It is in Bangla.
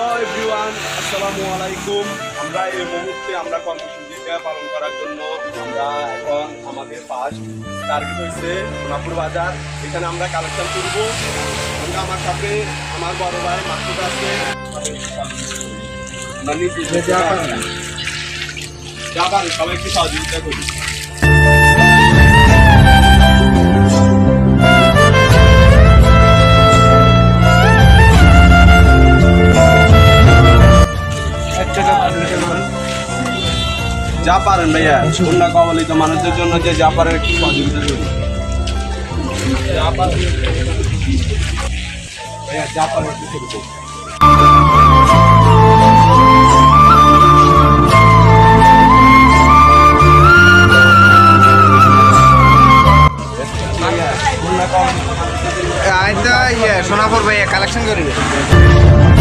হ্যালো এভরিওয়ান, আসসালামু আলাইকুম। আমরা এই মুহূর্তে আমরা কর্মসূচিটা পালন করার জন্য আমরা এখন আমাদের ফার্স্ট টার্গেট হয়েছে সোনাপুর বাজার। এখানে আমরা কালেকশন করব। আমরা আমার সাথে আমার বড় ভাই মাসুদ আছে। যাবার সবাইকে সহযোগিতা করি। যা পারেন ভাইয়া, বন্যা কবলিত মানুষদের জন্য যে যা পারেন একটু সহযোগিতা করুন। যা পারেন ভাইয়া, যা পারেন একটু করুন। আমি তো সোনাপুর ভাইয়া কালেকশন করি।